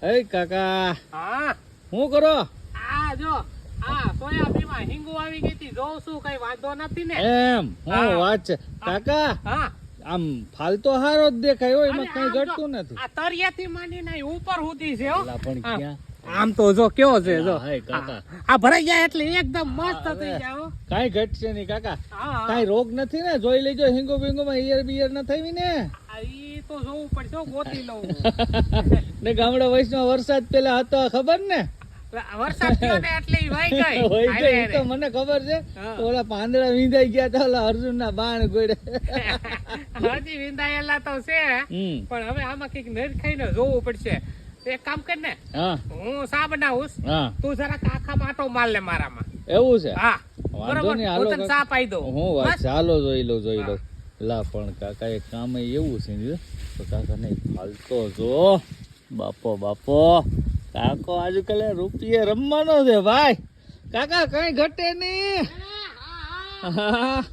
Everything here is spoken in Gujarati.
એ કાકા હા શું કરો? આ જો આ સોયાબીનમાં હિંગુ આવી ગઈ હતી જોઉં છું કઈ વાંધો નથી ને એમ હું હા. વાત છે કાકા હા આમ ફાલતો હારો જ દેખાય હોય એમાં અરે કઈ આમ જો, ઘટતું નથી. આ તરિયાથી માંડીને અહીં ઉપર સુધી છે હો અલા પણ હા. ક્યાં? આમ તો જો કેવો છે જો હે કાકા આ ભરાઈ જાય એટલે એકદમ મસ્ત હા, થઈ હવે. જાય હો કાઈ ઘટશે નહીં કાકા. હા કાઈ રોગ નથી ને? જોઈ લેજો હિંગો બિંગો માં ઈયર બિયર ન થઈ ને. આ ઈ તો જોવું પડશે હો, ગોતી લઉં ને ગામડા વયસમાં વરસાદ પેલા હતો ખબર ને? વરસાદ થયો ને એટલે ઈ વહી ગઈ હોય હારે ગઈ, ઈ તો હારે. મને ખબર છે. હા. ઓલા પાંદડા વીંધાઈ ગયા તા ઓલા અર્જુન ના બાણ ગોળે. હજી વિંદાયેલા તો છે પણ હવે આમાં કઈક નરખાઈને જોવું પડશે એક કામ કર ને હા હું સા બનાવું હા તું જરાક આખા માટો માર લે મારામાં એવું છે. હા વાંધો બરોબર નહીં, હું હાલો તને સા પાઈ દઉં હું વાત બસ? છે, હાલો જોઈ લઉં હા. લા પણ કાકા એક કામ એવું છે ને, તો કાકા ને ફાલતો જો બાપો કાકો આજકાલ રૂપિયે રમવાનો છે ભાઈ. કાકા કઈ ઘટે નહીં. હા, હા, હા. હા